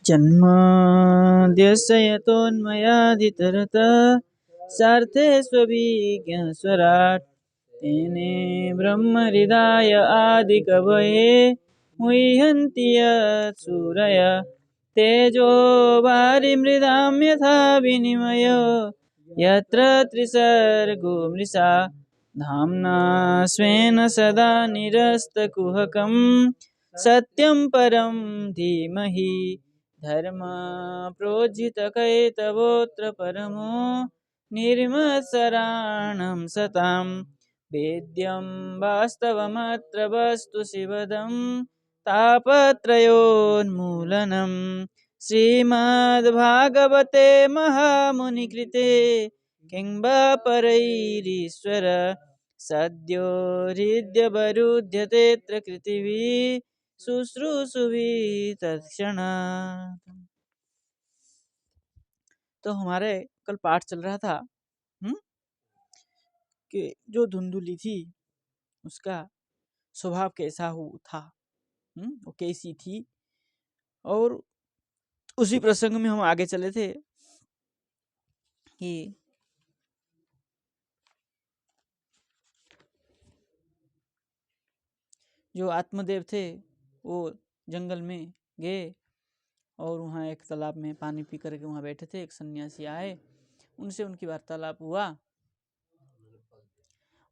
जन्माद्यस्य यतोन्मयादितरतः सार्थे स्वभिज्ञस्वराट् तेने ब्रह्महृदाय आदिकवये मुह्यन्ति यत् सूरयः तेजो वारिमृदां यथा विनिमयो यत्र त्रिसर्गो मृषा धाम्ना स्वेन सदा निरस्तकुहकं सत्यं परं धीमहि धर्मप्रोज्झितकैतवोऽत्र परमो निर्मत्सराणं सतां वेद्यं वास्तवमत्र वस्तु शिवदं तापत्रयोन्मूलनं श्रीमद्भागवते महामुनिकृते किं वा परैरीश्वर सद्यो हृद्यवरुध्यतेऽत्र कृतिवी शुश्रूषुभिः तत्क्षणात्। तो हमारे कल पाठ चल रहा था कि जो धुंधुली थी उसका स्वभाव कैसा था, वो कैसी थी, और उसी प्रसंग में हम आगे चले थे कि जो आत्मदेव थे वो जंगल में गए और वहाँ एक तालाब में पानी पी करके वहाँ बैठे थे। एक सन्यासी आए, उनसे उनकी वार्तालाप हुआ।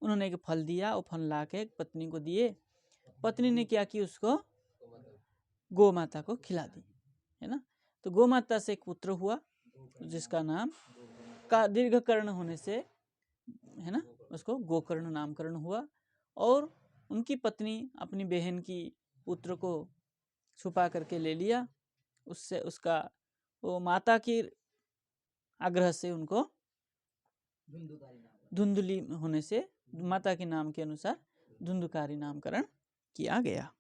उन्होंने एक फल दिया, वो फल ला के पत्नी को दिए। पत्नी ने क्या की, उसको गौ माता को खिला दी, है ना। तो गौ माता से एक पुत्र हुआ जिसका नाम का दीर्घकर्ण होने से, है ना, उसको गोकर्ण नामकरण हुआ। और उनकी पत्नी अपनी बहन की पुत्र को छुपा करके ले लिया। उससे उसका वो माता की आग्रह से उनको धुंधुली होने से माता के नाम के अनुसार धुंधुकारी नामकरण किया गया।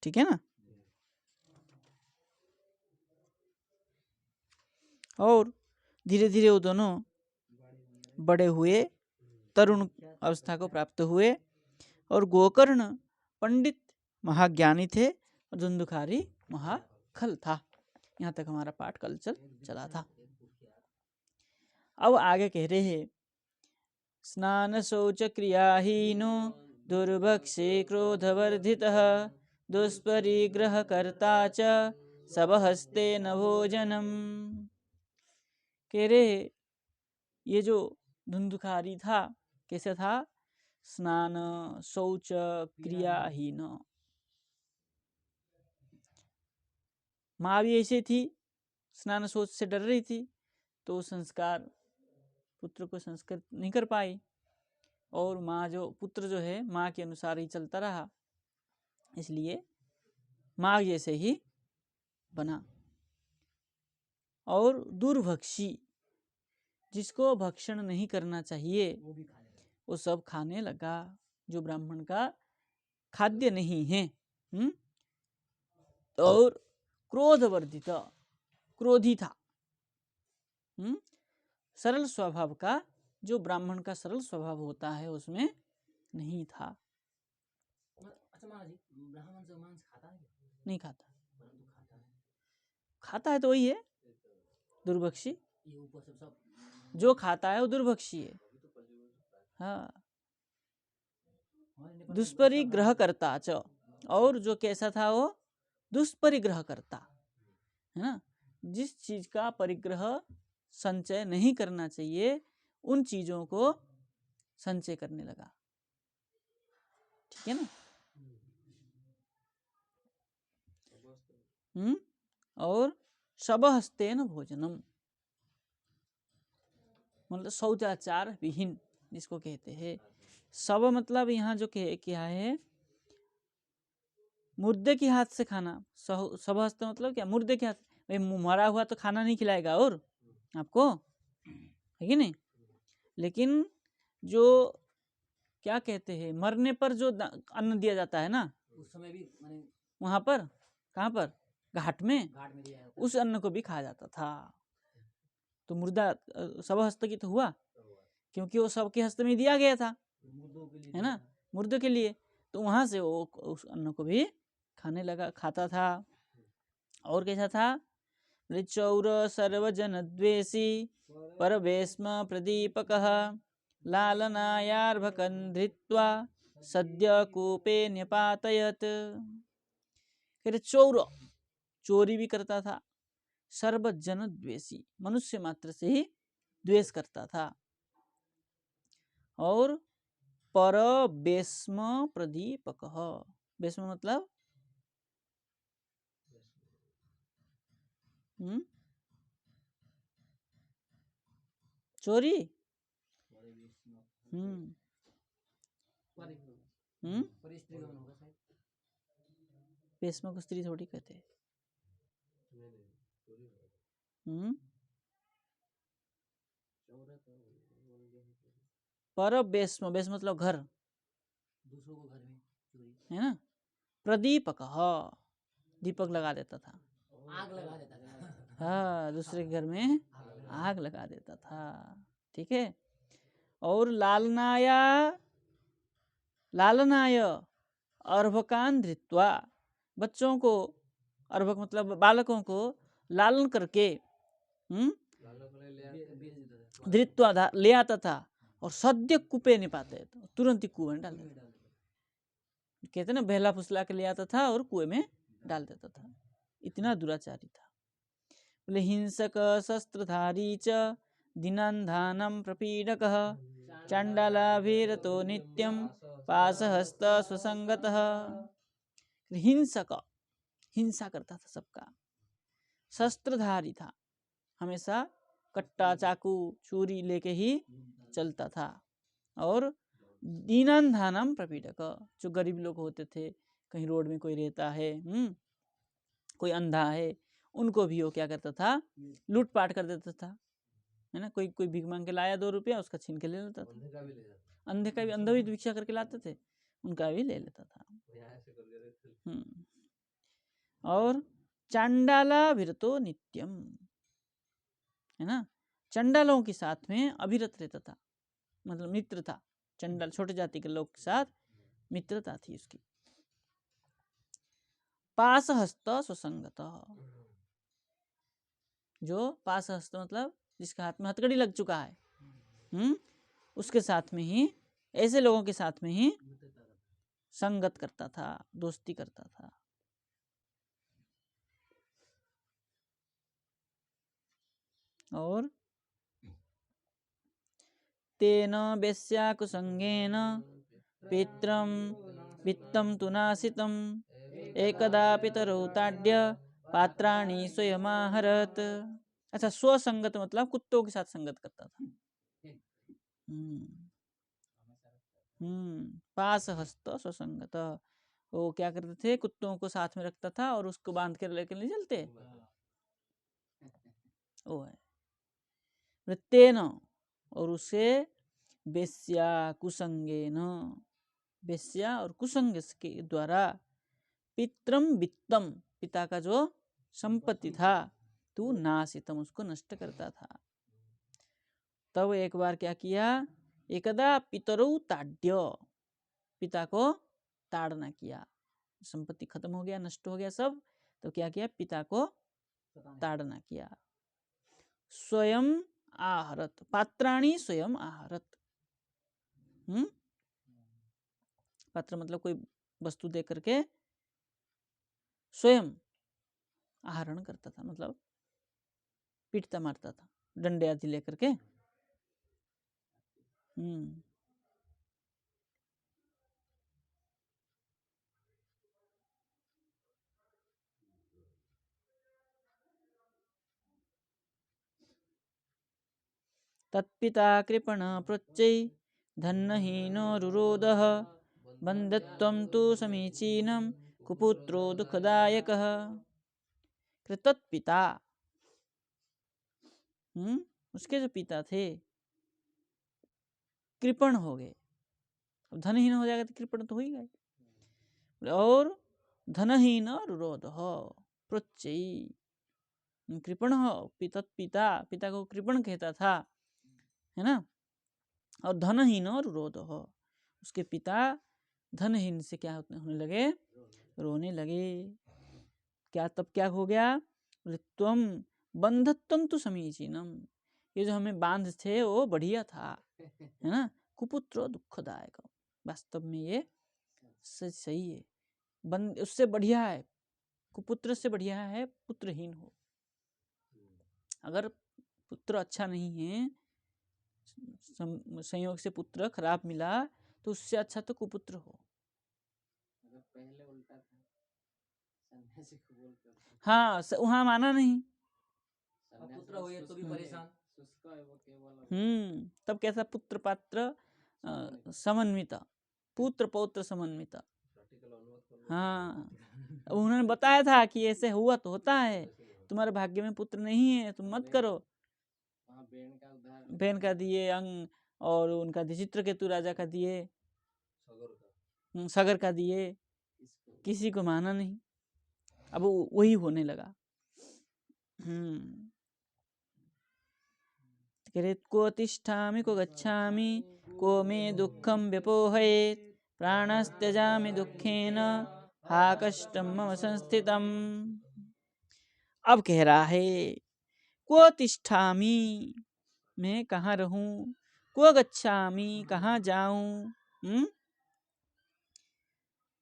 ठीक है ना। और धीरे धीरे वो दोनों बड़े हुए, तरुण अवस्था को प्राप्त हुए। और गोकर्ण पंडित महाज्ञानी थे और धुंधुकारी महाखल था। यहाँ तक हमारा पाठ कल चला था। अब आगे कह रहे हैं, स्नान शौच क्रियाहीनो दुर्भक्षे क्रोधवर्धितः दुष्परिग्रह कर्ता च सबहस्ते न भोजनम। कह रहे ये जो धुंधुकारी था कैसे था, स्नान शौच क्रियाहीन। माँ भी ऐसे थी, स्नान शौच से डर रही थी, तो संस्कार पुत्र को संस्कृत नहीं कर पाई। और माँ जो पुत्र जो है माँ के अनुसार ही चलता रहा, इसलिए माँ जैसे ही बना। और दुर्भक्षी, जिसको भक्षण नहीं करना चाहिए वो सब खाने लगा, जो ब्राह्मण का खाद्य नहीं है। और क्रोधवर्धित, क्रोधी था। सरल स्वभाव का, जो ब्राह्मण का सरल स्वभाव होता है उसमें नहीं था। अच्छा महाराज, ब्राह्मण जो मांस खाता है? नहीं खाता। खाता है तो वही है दुर्भक्षी। जो खाता है वो दुर्भक्षी है। हाँ, दुष्परिग्रह करता च, और जो कैसा था वो दुष्परिग्रह करता, है ना। जिस चीज का परिग्रह संचय नहीं करना चाहिए उन चीजों को संचय करने लगा। ठीक है ना। और सबहस्तेन भोजनम, मतलब शौचाचार विहीन जिसको कहते हैं। सब मतलब यहाँ जो क्या है, मुर्दे के हाथ से खाना। सबहस्त मतलब क्या, मुर्दे के हाथ। भाई मरा हुआ तो खाना नहीं खिलाएगा और आपको, है कि नहीं। लेकिन जो क्या कहते हैं, मरने पर जो अन्न दिया जाता है ना, उस समय भी वहां पर, कहाँ पर, घाट में उस अन्न को भी खाया जाता था। तो मुर्दा सब हस्त की तो हुआ, क्योंकि वो सबके हस्त में दिया गया था, है ना, मुर्दों के लिए। तो वहां से वो उस अन्न को भी खाने लगा, खाता था। और कैसा था, बोले चौर सर्वजन द्वेषी परवेश्म प्रदीपकः लालनायार्भकं धृत्वा सद्य कूपे न्यपातयत। फिर चौर, चोरी भी करता था, सर्वजन द्वेषी, मनुष्य मात्र से ही द्वेष करता था, और परवेश्म प्रदीपकः, वेश्म मतलब चोरी। वेश्म को स्त्री थोड़ी कहते। परवेश्म, वेश्म मतलब घर, दूसरों को घर में चोरी है ना। प्रदीपक, दीपक लगा देता था, आग लगा देता था, हाँ, दूसरे के घर में आग लगा देता था। ठीक है। और लालनाय अर्भकान धृत्वा, बच्चों को, अर्भक मतलब बालकों को लालन करके धृत्वा ले आता था, और सद्य कुपे नहीं पाते, तुरंत ही कुएं में डाल देता। कहते ना, बहला फुसला के ले आता था और कुएं में डाल देता था, इतना दुराचारी था। बोले हिंसक शस्त्रधारी च दिनान्धानम प्रपीडकः चांडालाभिरतो नित्यम पाशहस्त स्वसंगतः। हिंसक, हिंसा करता था सबका, शस्त्रधारी था, हमेशा कट्टा चाकू छुरी लेके ही चलता था, और दीनान्धानम प्रपीडक, जो गरीब लोग होते थे, कहीं रोड में कोई रहता है, कोई अंधा है, उनको भी वो क्या करता था, लूटपाट कर देता था, है ना। कोई भीख मांग के लाया 2 रुपया, उसका छीन के ले लेता था। अंधे का भी, अंधा भी भिक्षा करके लाते थे, उनका भी ले लेता था। और चांडाला भिरतो नित्यम, है ना, चंडालों के साथ में अभिरत रहता था, मतलब मित्र था। चंडाल छोटे जाति के लोग के साथ मित्रता थी उसकी। पाशहस्त स्वसंगत, जो पाशहस्त मतलब जिसके हाथ में हथकड़ी लग चुका है, उसके साथ में ही, ऐसे लोगों के साथ में ही संगत करता था, दोस्ती करता था। और तेन वेश्या कुसंगेन पित्रम वित्तम तु नासितम एकदा पितरौ ताड्य पात्राणि स्वयमाहरत। अच्छा, स्वसंगत मतलब कुत्तों के साथ संगत करता था। पास हस्त स्वसंगत, वो क्या करते थे, कुत्तों को साथ में रखता था और उसको बांध कर लेकर नहीं चलते, वो है तेन, और उसे वेश्या कुसंगेन, वेश्या और कुसंग के द्वारा, पित्रम वित्तम, पिता का जो संपत्ति था, तू नासितम, उसको नष्ट करता था। तब एक बार क्या किया, एकदा पितरौ ताड्य, पिता को ताड़ना किया, संपत्ति खत्म हो गया, नष्ट हो गया सब, तो क्या किया, पिता को ताड़ना किया। स्वयं आहरत, पात्राणि स्वयं आहरत, पात्र मतलब कोई वस्तु दे करके स्वयं आहरण करता था, मतलब पीटता मारता था, डंडे आदि लेकर के। तत्पिता कृपण पृच्छै धन्नहीनो रुरोदः बन्धत्वं तु समीचीनं कुपुत्रो दुःखदायकः। तत्पिता, उसके जो पिता थे कृपण हो गए, अब धनहीन हो जाएगा तो कृपण तो हो ही गए। और धनहीन रुरोध पृच्छै, कृपण हो, पिता, पिता को कृपण कहता था, है ना। और धनहीन और रोध हो, उसके पिता धनहीन से क्या होने लगे, रोने लगे। क्या तब क्या हो गया, तुम बंधत्वम तो समीचीनम, ये जो हमें बांध थे वो बढ़िया था, है ना। कुपुत्रो दुखदायक, वास्तव में ये सही है। बंद उससे बढ़िया है, कुपुत्र से बढ़िया है पुत्रहीन हो। अगर पुत्र अच्छा नहीं है, संयोग से पुत्र खराब मिला, तो उससे अच्छा तो कुपुत्र हो। पहले उल्टा था, सन्यासी को बोलते थे। हाँ, वहाँ माना नहीं। पुत्र हुए तो भी परेशान, तब कैसा पुत्र पात्र समन्वित, पुत्र पौत्र समन्वित। हाँ, उन्होंने बताया था कि ऐसे हुआ तो होता है, तुम्हारे भाग्य में पुत्र नहीं है तुम मत करो। बहन का दिए अंग, और उनका चित्रकेतु राजा का दिए, सगर का दिए, किसी को माना नहीं। अब वही होने लगा। को तिष्ठामि को गच्छामि को मे दुःखं व्यपोहयेत् प्राणस्त्यजामि दुःखेन हा कष्टं मम संस्थितम्। अब कह रहा है को तिष्ठामि, मैं कहाँ रहूं, को गच्छामि, कहाँ जाऊं,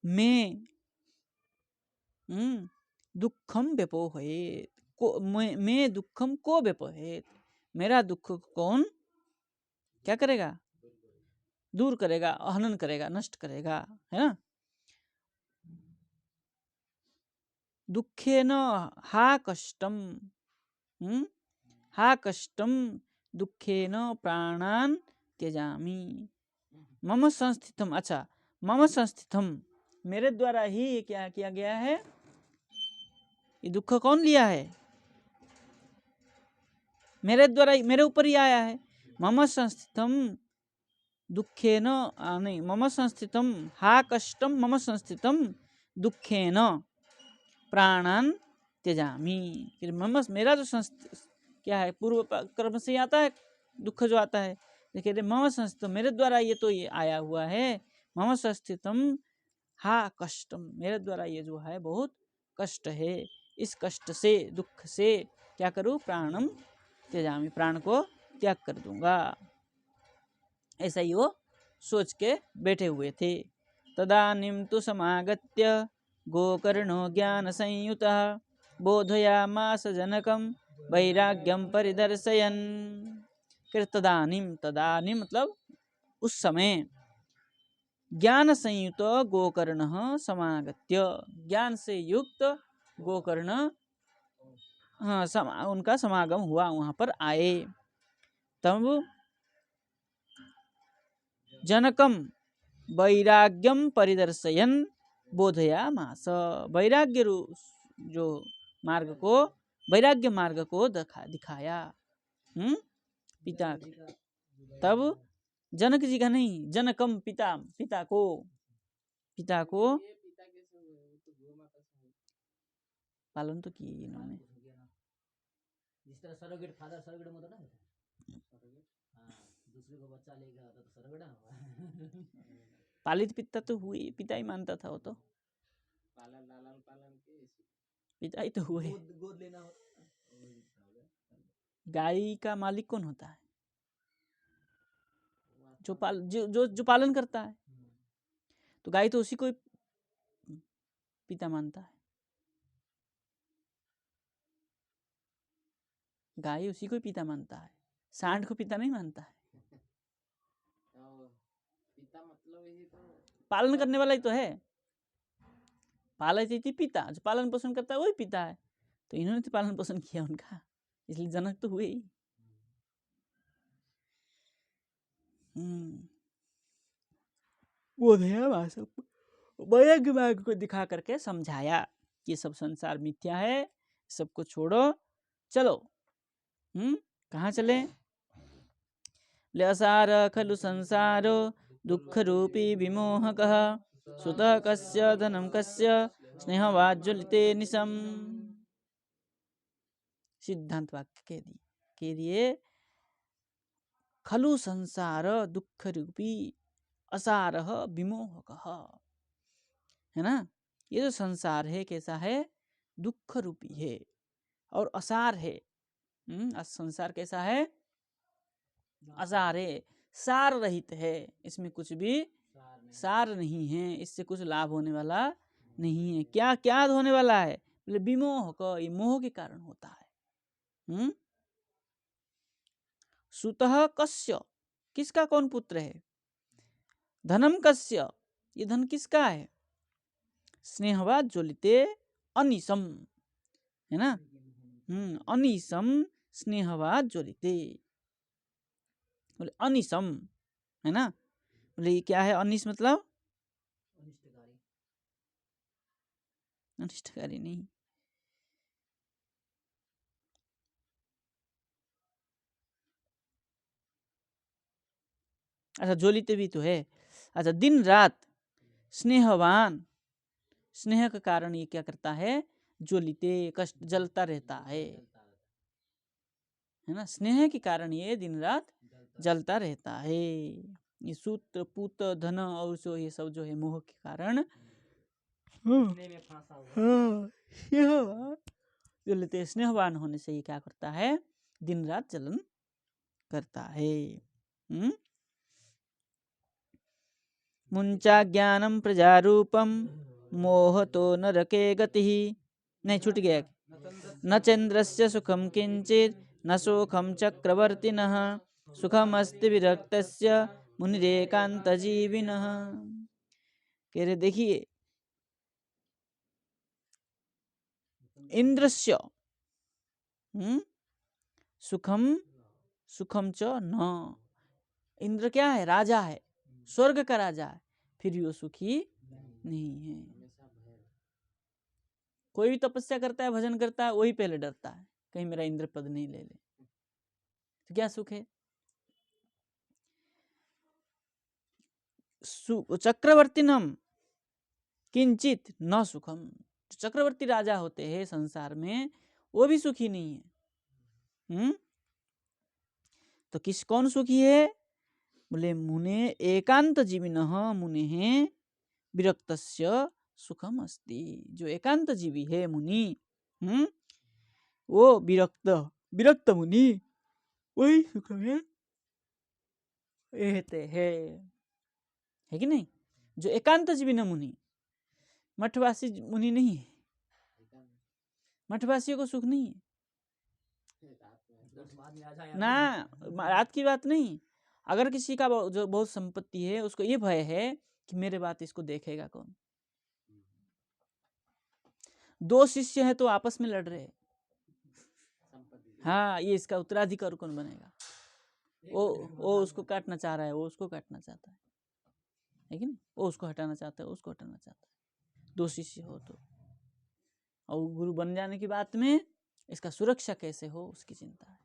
मैं दुःखं व्यपोहयेत्, को मैं दुःखम को व्यपोहयेत्, मेरा दुख कौन क्या करेगा, दूर करेगा, हनन करेगा, नष्ट करेगा, है ना। दुखेन हा कष्टम, हा कष्टम दुखेन प्राणान त्यजामि मम संस्थितम। अच्छा, मम संस्थितम, मेरे द्वारा ही ये क्या किया गया है, ये दुख कौन लिया है, मेरे द्वारा, मेरे ऊपर ही आया है। मम संस्थितम दुखेन, नहीं, मम संस्थितम हा कष्टम मम संस्थितम दुखेन प्राणान त्यजामि। फिर मम, मेरा जो क्या है, पूर्व कर्म से आता है दुख जो आता है, देखिए मम संस्थितम, मेरे द्वारा ये तो ये आया हुआ है, मम संस्थितम हा कष्टम, मेरे द्वारा ये जो है बहुत कष्ट है, इस कष्ट से, दुख से क्या करूँ, प्राणम त्यजामि, प्राण को त्याग कर दूंगा। ऐसा ही वो सोच के बैठे हुए थे। तदानीं तु समागत्य गोकर्णो ज्ञान संयुतः बोधयामास जनकं वैराग्यम परिदर्शयन्। फिर तदानीं, तदानीं मतलब उस समय, ज्ञान संयुक्त गोकर्ण समागत्य, ज्ञान से युक्त गोकर्ण, हाँ, उनका समागम हुआ, वहां पर आए। तब जनकम वैराग्यम परिदर्शयन बोधयामास, वैराग्य जो मार्ग को, वैराग्य मार्ग को दिखाया पिता। तब जनक जी का नहीं, जनकम पिता, पिता को, पिता को पालन तो किए इन्होंने। जिस तरह सरोगेट फादर सरोगेट मदर ना होता है, हाँ, दूसरे को बच्चा लेगा होता तो सरोगेट हुआ। पालित पिता तो हुए, पिता ही मानता था वो तो, पालन लालन पालन के पिता ही तो हुए। गोद लेना होता। गाय का मालिक कौन होता है, जो पालन करता है, तो गाय तो उसी को पिता मानता है, गाय उसी को पिता मानता है, सांड को पिता नहीं मानता है। पिता मतलब यही तो पालन करने वाला ही तो है, पालयति पिता, जो पालन पोषण करता है वही पिता है, तो इन्होंने तो पालन पोषण किया उनका, इसलिए जनक तो हुए ही। वैराग्य मार्ग को दिखा करके समझाया कि सब संसार मिथ्या है, सबको छोड़ो, चलो कहाँ चले, लसार खलु संसारो दुख रूपी विमोहकः सुतः कस्य धनं कस्य स्नेहवाज्ज्वलिते निशम। सिद्धांत वाक्य के लिए खलु संसार दुख रूपी असार विमोहकः, है ना, ये जो संसार है कैसा है, दुख रूपी है और असार है, संसार कैसा है? असार है, सार रहित है, इसमें कुछ भी सार नहीं है, इससे कुछ लाभ होने वाला नहीं है। क्या क्या होने वाला है? बोले विमोह का, ये मोह के कारण होता है। सुतः कस्य, किसका कौन पुत्र है? धनम कस्य, ये धन किसका है? स्नेहवाद ज्वलिते अनिशम, है ना? अनिशम स्नेहवाद ज्वलिते, बोले अनिशम, है ना? बोले ये क्या है अनिश? मतलब अनिष्टकारी नहीं, अच्छा ज्वलिते भी तो है। अच्छा, दिन रात स्नेहवान, स्नेह के कारण ये क्या करता है? ज्वलिते, कष्ट जलता रहता है ना? स्नेह के कारण ये दिन रात जलता रहता है। ये सूत्र पूत धन और जो ये सब जो है मोह के कारण ज्वलिते, स्नेहवान होने से ये क्या करता है? दिन रात जलन करता है। मुंचा ज्ञानम प्रजारूपम मोहतो नरके गतिः, नहीं छूट गया, न चंद्रस्य सुखम किंचित न सुखम चक्रवर्तिनः सुखम अस्ति विरक्तस्य मुनिरेकांत जीविनः। कह रहे देखिए, इंद्रस्य सुखम सुखम च न, इंद्र क्या है? राजा है, स्वर्ग का राजा है, फिर भी वो सुखी नहीं है। कोई भी तपस्या करता है, भजन करता है, वही पहले डरता है कहीं मेरा इंद्र पद नहीं ले ले, तो क्या सुख है? चक्रवर्तीनम किंचित न सुखम, जो चक्रवर्ती राजा होते हैं संसार में वो भी सुखी नहीं है। तो किस कौन सुखी है? बोले मुने एकांत जीविनः मुने विरक्तस्य सुखम अस्ति, जो एकांत जीवी है मुनि, वो विरक्त मुनि वही सुख में रहते है कि नहीं? जो एकांत जीवी न मुनि, मठवासी मुनि नहीं है, मठवासियों को सुख नहीं है ना। रात की बात नहीं, अगर किसी का जो बहुत संपत्ति है उसको ये भय है कि मेरे बात इसको देखेगा कौन। दो शिष्य है तो आपस में लड़ रहे हैं, हाँ ये इसका उत्तराधिकारी कौन बनेगा, वो उसको काटना चाह रहा है, वो उसको काटना चाहता है कि नहीं? वो उसको हटाना चाहता है, उसको हटाना चाहता है। दो शिष्य हो तो, और गुरु बन जाने की बात में इसका सुरक्षा कैसे हो उसकी चिंता है।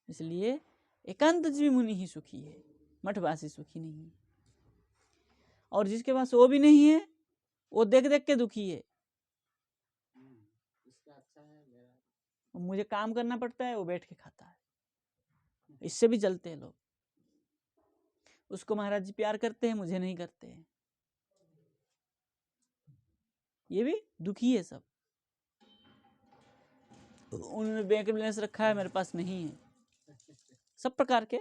इसलिए एकांत जीवी मुनि ही सुखी है, मठवासी सुखी नहीं है। और जिसके पास वो भी नहीं है वो देख देख के दुखी है, मुझे काम करना पड़ता है, वो बैठ के खाता है, इससे भी जलते हैं लोग। उसको महाराज जी प्यार करते हैं, मुझे नहीं करते हैं, ये भी दुखी है सब। उन्होंने बैंक बैलेंस रखा है, मेरे पास नहीं है, सब प्रकार के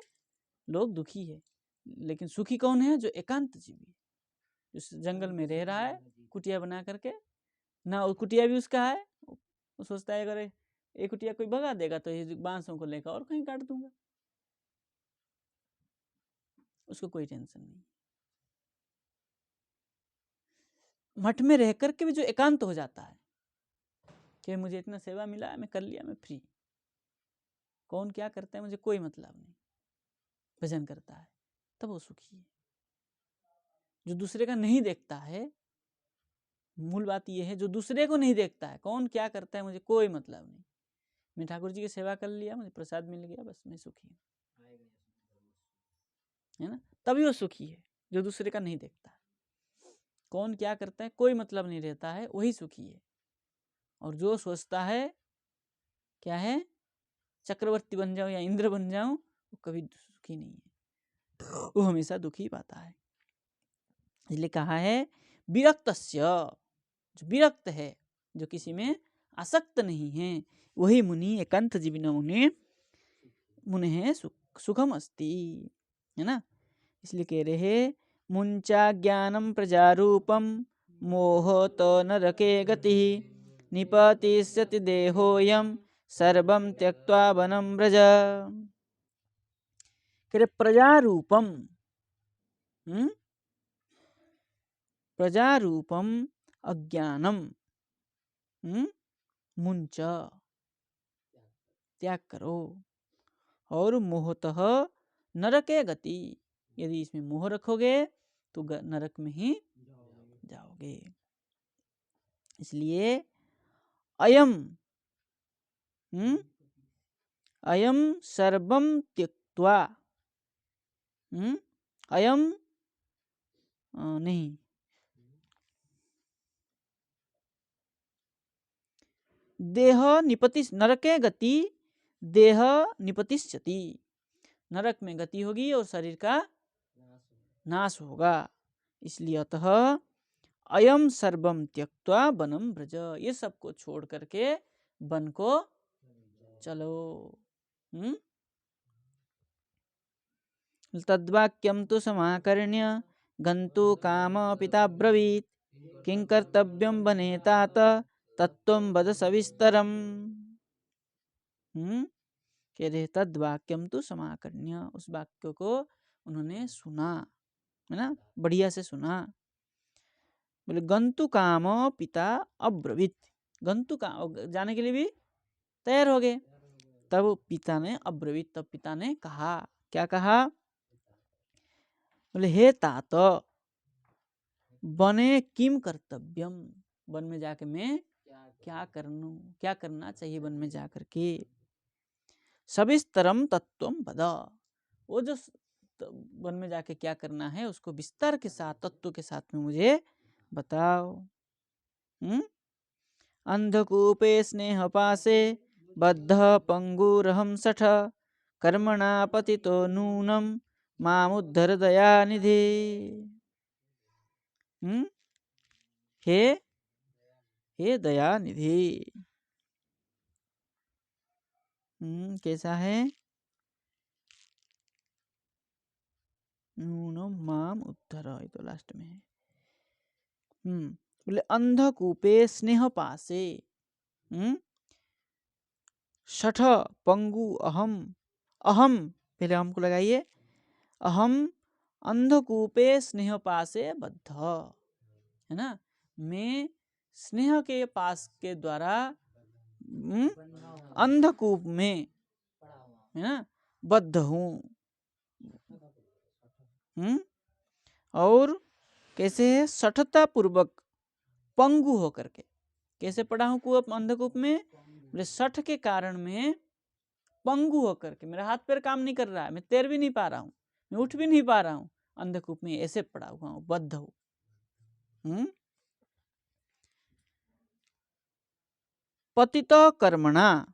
लोग दुखी है। लेकिन सुखी कौन है? जो एकांत जीवी, जो जंगल में रह रहा है कुटिया बना करके, ना वो कुटिया भी उसका है, वो सोचता है अगर एक कुटिया कोई भगा देगा तो ये बांसों को लेकर और कहीं काट दूंगा, उसको कोई टेंशन नहीं। मठ में रह करके भी जो एकांत हो जाता है कि मुझे इतना सेवा मिला है, मैं कर लिया, मैं फ्री, कौन क्या करता है मुझे कोई मतलब नहीं, भजन करता है, तब वो सुखी है। जो दूसरे का नहीं देखता है, मूल बात यह है, जो दूसरे को नहीं देखता है, कौन क्या करता है मुझे कोई मतलब नहीं, मैं ठाकुर जी की सेवा कर लिया, मुझे प्रसाद मिल गया, बस मैं सुखी हूँ, है ना? तभी वो सुखी है, जो दूसरे का नहीं देखता है, कौन क्या करता है कोई मतलब नहीं रहता है, वही सुखी है। और जो सोचता है क्या है, चक्रवर्ती बन जाऊं या इंद्र बन जाऊं, वो कभी सुखी नहीं है, वो हमेशा दुखी पाता है। इसलिए कहा है विरक्तस्य, जो विरक्त है, जो किसी में आसक्त नहीं है, वही मुनि एकांत जीविनो मुनि है सुखम अस्ति, है ना। इसलिए कह रहे हैं मुंचा ज्ञानम प्रजारूपम मोह तो नरके गति निपतिष्यति देहोयम सर्वम त्यक्त्वा वनम व्रज। कह रहे प्रजारूपम, प्रजारूपम अज्ञानम मुंच त्याग करो, और मोहतः नरके गति, यदि इसमें मोह रखोगे तो नरक में ही जाओगे। इसलिए अयम अयम सर्वम त्यक्त्वा, अयम नहीं, देह निपतिश नरके गति देह निपतिष्यति, नरक में गति होगी और शरीर का नाश होगा। इसलिए अतः अयम सर्वम त्यक्त्वा वनम व्रज, ये सबको छोड़ करके वन को चलो। तद्वाक्यम तो समाकर्ण्य गंतु काम पिता ब्रवीत किं कर्तव्यम वने तात तत्त्वं वद सविस्तरम। कह रहे तद्वाक्यम तो समाकर्ण्य, उस वाक्य को उन्होंने सुना, है ना, बढ़िया से सुना। बोले गंतु काम पिता अब्रवीत, गंतु का जाने के लिए भी तैयार हो गए। तब पिता ने अब्रवीत, तब पिता ने कहा, क्या कहा, बोले हे तात वने किम कर्तव्यम, वन में जाके मैं क्या करना चाहिए वन में जाकर के। सविस्तरम तत्वम वद, वो जो वन में जाके क्या करना है उसको विस्तार के साथ, तत्व के साथ में मुझे बताओ। अंधकूपे स्नेह पासे बद्ध पंगुरहम सठ कर्मणा पतितो नूनम मामुद्धर दयानिधि। हे दयानिधि, कैसा है, नूनम माम उद्धर, ये तो लास्ट में है। बोले अंधकूपे स्नेह पासे शठ पंगु अहम, अहम पहले हमको लगाइए, अहम अंधकूपे स्नेह पासे बद्ध, है ना, मैं स्नेह के पास के द्वारा अंधकूप में, है ना, बद्ध हूँ। और कैसे है, सठता पूर्वक पंगु होकर के, कैसे पड़ा हूँ कुआं अंधकूप में, बोले सठ के कारण में पंगु होकर के, मेरा हाथ पैर काम नहीं कर रहा है, मैं तैर भी नहीं पा रहा हूँ, मैं उठ भी नहीं पा रहा हूँ, अंधकूप में ऐसे पड़ा हुआ हूँ, बद्ध हूँ। पतित कर्मणा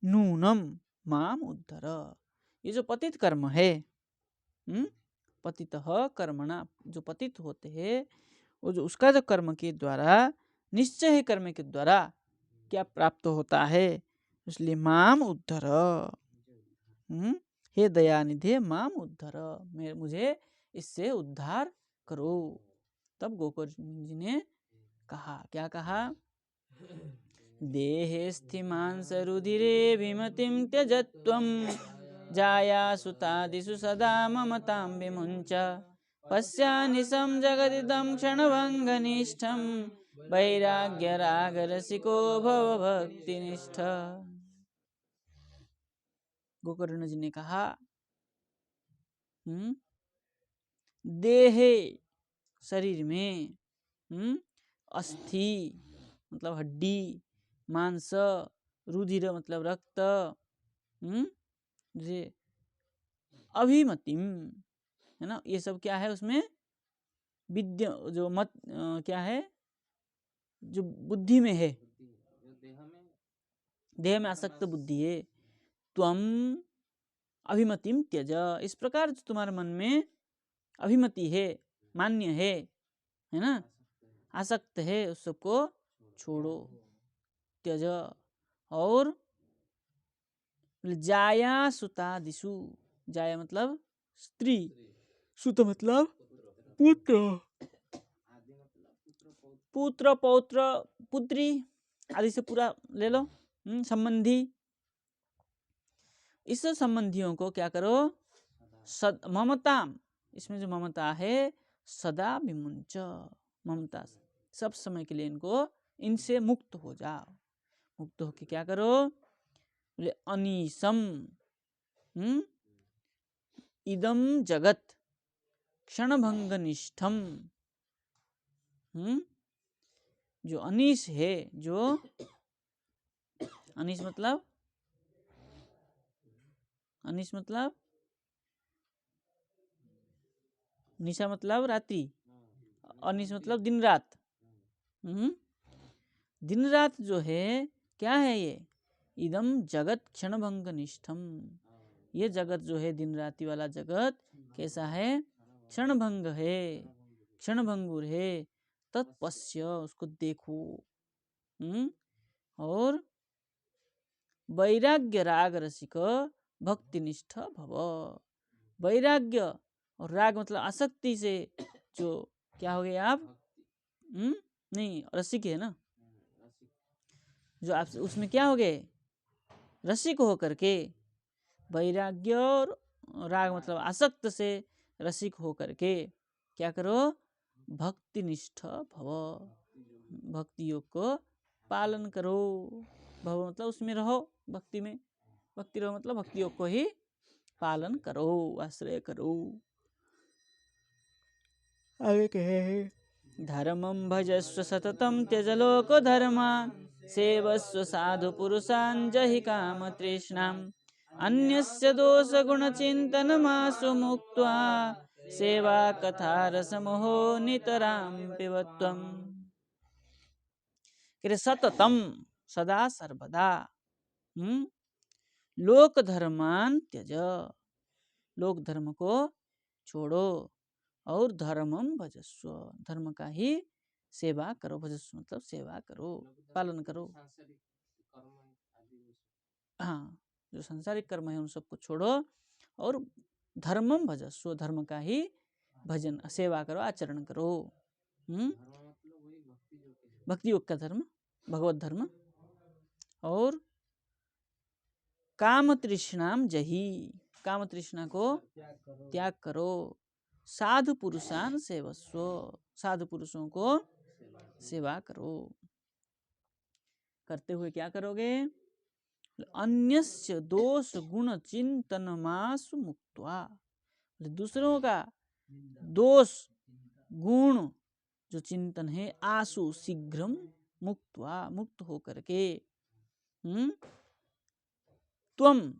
नूनम माम उद्धर, ये जो पतित कर्म है, पतित कर्मणा, जो पतित होते हैं, वो जो उसका जो कर्म के द्वारा, निश्चय कर्म के द्वारा क्या प्राप्त होता है, इसलिए माम उद्धर, हे दयानिधे माम उद्धर, मुझे इससे उद्धार करो। तब गोकर्ण जी ने कहा, क्या कहा, देहे स्थिमांस रुधिरे विमतिं त्यजत्वं जाया सुतादिषु सदा ममतां विमुञ्च पश्यानिशं जगदिदं क्षणभङ्गनिष्ठं वैराग्यरागरसिको भव भक्तिनिष्ठ। गोकर्ण जी ने कहा, देहे शरीर में, अस्थि मतलब हड्डी, मांस, रुधिर मतलब रक्त, अभिमतिम, है ना, ये सब क्या है उसमें, विद्या जो मत क्या है, जो बुद्धि में है, देह में आसक्त बुद्धि है, त्वम अभिमतिम त्यज, इस प्रकार जो तुम्हारे मन में अभिमति है, मान्य है ना, आसक्त है, उस सबको छोड़ो। त्यज। और जाया सुतादिषु, जाया मतलब स्त्री, सुत मतलब पुत्र, पुत्र पौत्र पुत्री आदि से पूरा ले लो, संबंधी। इस संबंधियों को क्या करो, ममता, इसमें जो ममता है, सदा विमुंच, ममता सब समय के लिए इनको, इनसे मुक्त हो जाओ। मुक्त होके क्या करो, बोले अनीसम इदम जगत क्षणभंग निष्ठम। जो अनीस है, जो अनीस मतलब, अनीस मतलब निशा मतलब रात्रि, अनीस मतलब दिन रात। दिन रात जो है क्या है, ये इदम जगत क्षणभंग निष्ठम। ये जगत जो है दिन राति वाला जगत कैसा है, क्षणभंग है, क्षणभंगुर है। तत्पश्य, उसको देखो। और वैराग्य राग रसिक भक्तिनिष्ठ भव। वैराग्य और राग मतलब आसक्ति से जो क्या हो गए आप, नहीं रसिक है ना, जो आप उसमें क्या हो गए, रसिक हो करके। वैराग्य और राग मतलब आसक्त से रसिक हो करके क्या करो, भक्तिनिष्ठ भव, भक्ति योग को पालन करो। भव मतलब उसमें रहो, भक्ति में, भक्ति रहो मतलब भक्ति योग को ही पालन करो, आश्रय करो। आगे कहे, धर्मं भजस्व सततं त्यज लोक धर्मान्, सेवस्व साधु पुरुषान् जहि काम तृष्णाम्। अन्यस्य दोष गुण चिंतनमासु मुक्त्वा, सेवा कथा रसमोहो नितरां पिबत्वम्। सततम सदा सर्वदा, लोक धर्मान त्यज, लोक धर्म को छोड़ो, और धर्मम भजस्व, धर्म का ही सेवा करो। भजस्व मतलब सेवा करो, पालन करो। हाँ, जो सांसारिक कर्म है उन सबको छोड़ो, और धर्मम भजस्व, धर्म का ही भजन सेवा करो, आचरण करो। भक्ति योग का धर्म, भगवत धर्म। और काम तृष्णाम जही, काम तृष्णा को त्याग करो। साधु पुरुषान सेवस्व, साधु पुरुषों को सेवा करो। करते हुए क्या करोगे, अन्यस्य दोष गुण चिंतन मासु मुक्त्वा, दूसरों का दोष गुण जो चिंतन है, आसु शीघ्रम मुक्त्वा, मुक्त हो करके, त्वम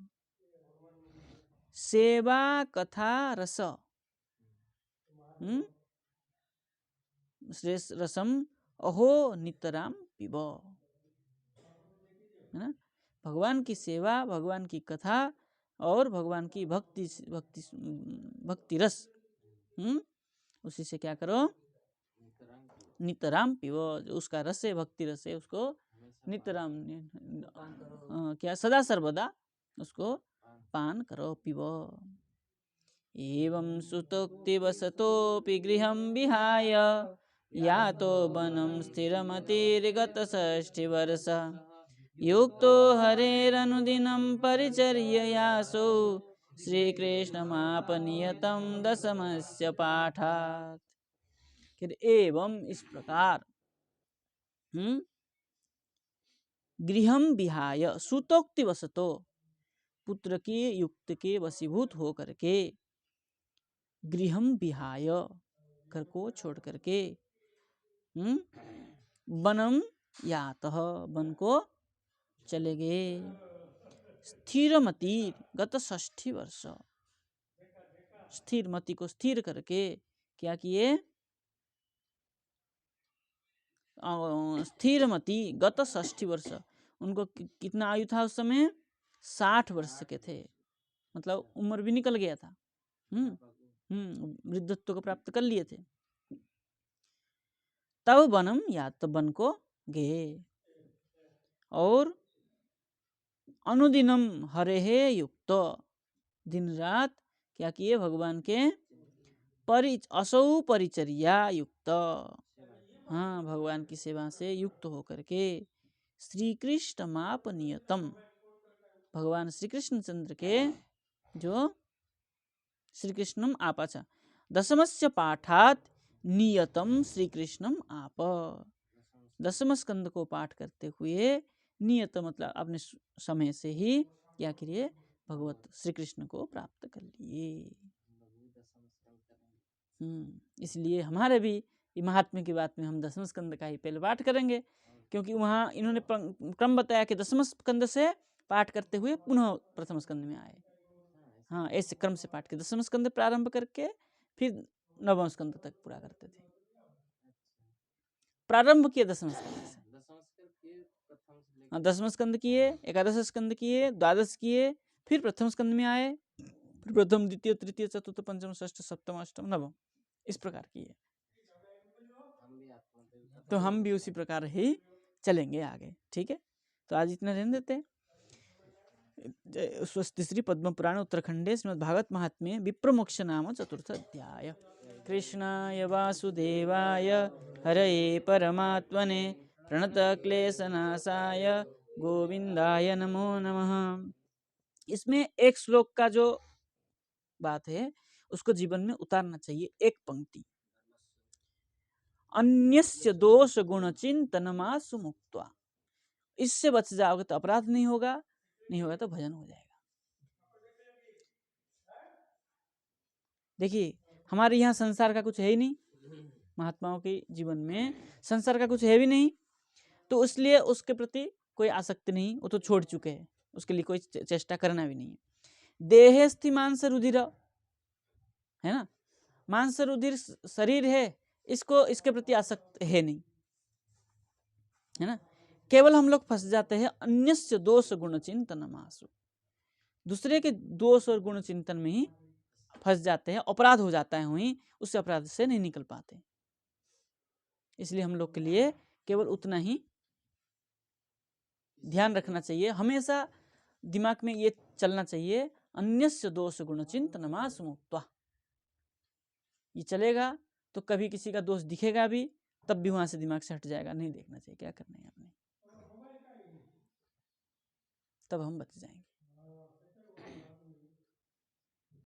सेवा कथा रस, रसम अहो नितराम पिब, है ना। भगवान की सेवा, भगवान की कथा और भगवान की भक्ति, भक्ति भक्ति रस, उसी से क्या करो, नितराम पिबो, जो उसका रस है, भक्ति रस है, उसको नितराम क्या सदा सर्वदा उसको पान करो, पिबो। एवं सुतोक्ति वसतोपि गृहं विहाय, यातो वनं स्थिरमतिर्गत षष्ठिवर्ष, युक्तो हरेरनुदिनं परिचर्ययासो, श्रीकृष्णमापनियतं दशमस्य पाठात्। एवं इस प्रकार, गृहं विहाय, सुतोक्ति वसतो, पुत्र के युक्त के वशीभूत हो करके, गृहं विहाय, घर को छोड़ करके, वनम यातः, वन को चले गए। स्थिरमति गत 60 वर्ष, स्थिर मति को स्थिर करके क्या किए, स्थिर मति गत 60 वर्ष, उनको कितना आयु था उस समय, 60 वर्ष के थे, मतलब उम्र भी निकल गया था, वृद्धत्व को प्राप्त कर लिए थे। तब वनम या तो वन को गए, और अनुदिनम हरे युक्त, दिन रात क्या किए, भगवान के असौ परिचर्या युक्त, हाँ भगवान की सेवा से युक्त होकर के, श्री कृष्ण माप नियतम, भगवान श्री कृष्ण चंद्र के जो श्री कृष्णम आप, अच्छा दशमस्य पाठात नियतम श्री कृष्णम आप, दशम स्कंद को पाठ करते हुए नियत मतलब अपने समय से ही क्या करिए, भगवत श्री कृष्ण को प्राप्त कर लिए। इसलिए हमारे भी महात्म्य की बात में हम दशम स्कंद का ही पहले पाठ करेंगे, क्योंकि वहाँ इन्होंने क्रम बताया कि दशम स्कंद से पाठ करते हुए पुनः प्रथम स्कंद में आए। हाँ, ऐसे क्रम से पाठ के दशम स्कंद प्रारंभ करके फिर नवम स्कंद तक पूरा करते थे। प्रारंभ किए दशम स्कंद से, दशम स्कंद किए, एकादश स्कंद किए, द्वादश किए, फिर प्रथम स्कंद में आए, फिर प्रथम द्वितीय तृतीय चतुर्थ पंचम षष्ठ सप्तम अष्टम नवम, इस प्रकार किए। तो हम भी उसी प्रकार ही चलेंगे आगे। ठीक है, तो आज इतना रहने देते हैं। स्वस्ति श्री पद्म पुराण उत्तराखंडे श्रीमद्भागवत महात्म्ये विप्रमोक्ष नाम चतुर्थ अध्याय। कृष्णाय वासुदेवाय हरये परमात्मने प्रणतक्लेशनाशाय गोविंदाय नमो नमः। इसमें एक श्लोक का जो बात है उसको जीवन में उतारना चाहिए। एक पंक्ति, अन्यस्य दोष गुण चिंतनमासु मुक्त्वा, इससे बच जाओगे तो अपराध नहीं होगा, नहीं होगा तो भजन हो जाएगा। देखिए हमारे यहाँ संसार का कुछ है ही नहीं, महात्माओं के जीवन में संसार का कुछ है भी नहीं, तो इसलिए उसके प्रति कोई आसक्ति नहीं, वो तो छोड़ चुके हैं, उसके लिए कोई चेष्टा करना भी नहीं है। देहेस्थि मांस रुधिर है ना, मांस रुधिर शरीर है, इसको इसके प्रति आसक्त है नहीं, है ना। केवल हम लोग फंस जाते हैं अन्यस्य दोष गुण चिंतन मासु, दूसरे के दोष और गुण चिंतन में ही फंस जाते हैं, अपराध हो जाता है, वहीं उस अपराध से नहीं निकल पाते। इसलिए हम लोग के लिए केवल उतना ही ध्यान रखना चाहिए, हमेशा दिमाग में ये चलना चाहिए, अन्यस्य दोष गुण चिंतनमासु मुक्त्वा। ये चलेगा तो कभी किसी का दोष दिखेगा भी, तब भी वहां से दिमाग से हट जाएगा, नहीं देखना चाहिए क्या करना है आपने, तब हम बच जाएंगे।